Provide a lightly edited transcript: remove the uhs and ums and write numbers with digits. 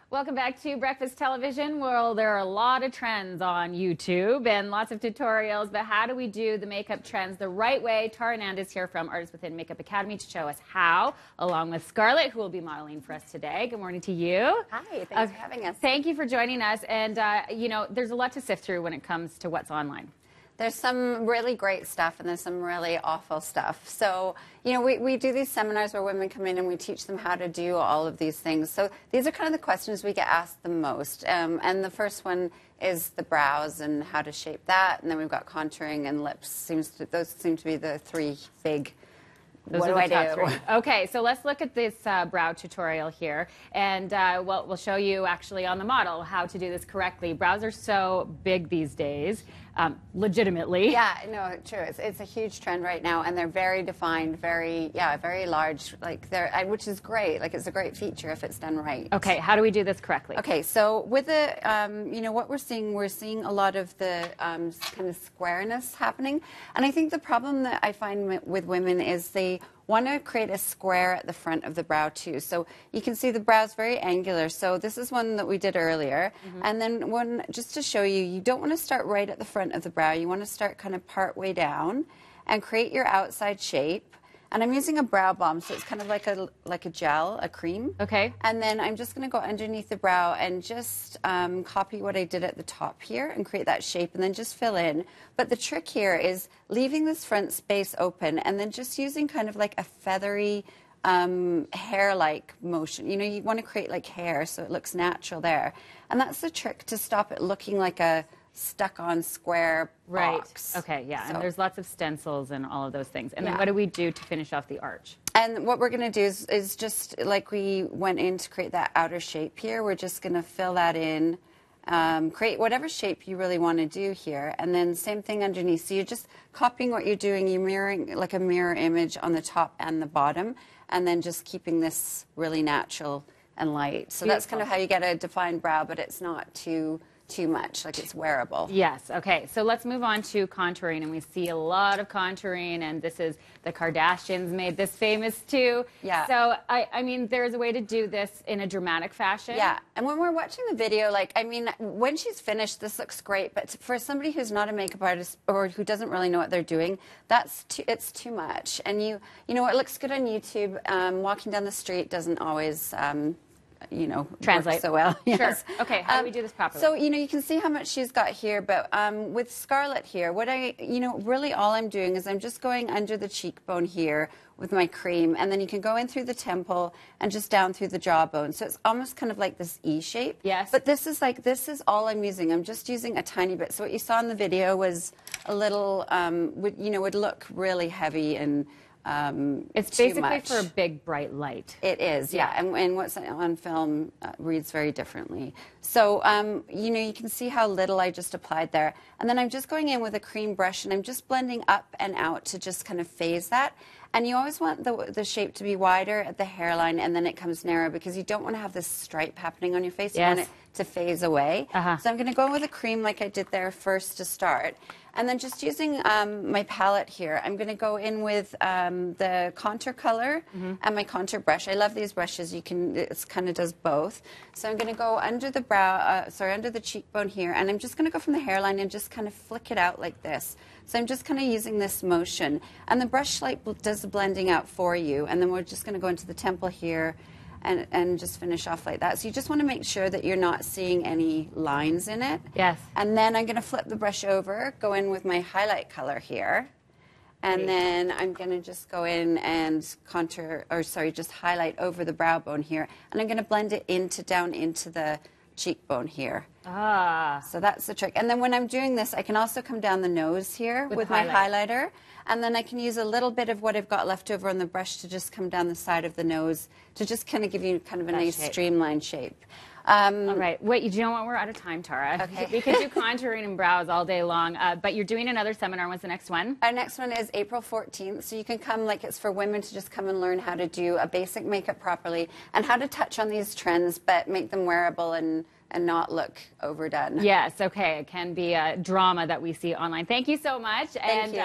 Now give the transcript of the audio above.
Welcome back to Breakfast Television. Well, there are a lot of trends on YouTube and lots of tutorials, but how do we do the makeup trends the right way? Tara Nand is here from Artists Within Makeup Academy to show us how, along with Scarlett, who will be modeling for us today. Good morning to you. Hi, thanks for having us. Thank you for joining us. And, you know, there's a lot to sift through when it comes to what's online. There's some really great stuff and there's some really awful stuff. So, you know, we do these seminars where women come in and we teach them how to do all of these things. So these are kind of the questions we get asked the most. And the first one is the brows and how to shape that. And then we've got contouring and lips. Those seem to be the three big. What do I do? Okay, so let's look at this brow tutorial here, and we'll show you actually on the model how to do this correctly. Brows are so big these days, legitimately. Yeah, no, true. It's a huge trend right now, and they're very defined, very large, like which is great. Like it's a great feature if it's done right. Okay, how do we do this correctly? Okay, so with the, you know, what we're seeing a lot of the kind of squareness happening, and I think the problem that I find with women is they want to create a square at the front of the brow too. So you can see the brow's very angular. So this is one that we did earlier. And then one, just to show you, you don't want to start right at the front of the brow. You want to start kind of part way down and create your outside shape. And I'm using a brow balm, so it's kind of like a gel, a cream. Okay. And then I'm just going to go underneath the brow and just copy what I did at the top here and create that shape and then just fill in. But the trick here is leaving this front space open and then just using kind of like a feathery hair-like motion. You know, you want to create like hair so it looks natural there. And that's the trick to stop it looking like a stuck-on square box. Right. Okay, yeah, So. and there's lots of stencils and all of those things. And then Yeah. what do we do to finish off the arch? And what we're going to do is just like we went in to create that outer shape here, we're just going to fill that in, create whatever shape you really want to do here, and then same thing underneath. So you're just copying what you're doing, you're mirroring like a mirror image on the top and the bottom, and then just keeping this really natural and light. So that's kind of how you get a defined brow, but it's not too much, like it's wearable. Yes, okay, so let's move on to contouring, and we see a lot of contouring, and this is, the Kardashians made this famous too. Yeah. So, I mean, there's a way to do this in a dramatic fashion. Yeah, and when we're watching the video, like, I mean, when she's finished, this looks great, but for somebody who's not a makeup artist or who doesn't really know what they're doing, it's too much. And you know, it looks good on YouTube. Walking down the street doesn't always, you know, translate so well. Yes. Sure. Okay, how do we do this properly? So, you know, you can see how much she's got here, but with Scarlett here, you know, really all I'm doing is I'm just going under the cheekbone here with my cream, and then you can go in through the temple and just down through the jawbone. So it's almost kind of like this E shape. Yes. But this is all I'm using. I'm just using a tiny bit. So what you saw in the video was a little, would look really heavy and it's basically for a big, bright light. It is, yeah. And what's on film reads very differently. So, you know, you can see how little I just applied there. And then I'm just going in with a cream brush, and I'm just blending up and out to just kind of phase that. And you always want the shape to be wider at the hairline, and then it comes narrow, because you don't want to have this stripe happening on your face. You want it to phase away. So I'm going to go with a cream like I did there first to start. And then just using my palette here, I'm going to go in with the contour color and my contour brush. I love these brushes. It kind of does both. So I'm going to go under the brow, under the cheekbone here, and I'm just going to go from the hairline and just kind of flick it out like this. So I'm just kind of using this motion. And the brush like does the blending out for you. And then we're just going to go into the temple here and just finish off like that. So you just want to make sure that you're not seeing any lines in it. Yes. And then I'm going to flip the brush over, go in with my highlight color here. And then I'm going to just go in and just highlight over the brow bone here. And I'm going to blend it down into the cheekbone here. So that's the trick. And then when I'm doing this, I can also come down the nose here with my highlighter. And then I can use a little bit of what I've got left over on the brush to just come down the side of the nose to just kind of give you kind of a nice streamlined shape. All right. Wait, you know what? We're out of time, Tara. Okay. We could do contouring and brows all day long, but you're doing another seminar. When's the next one? Our next one is April 14th, so you can come, like it's for women to just come and learn how to do a basic makeup properly and how to touch on these trends but make them wearable and not look overdone. Yes, okay. It can be a drama that we see online. Thank you so much. Thank you.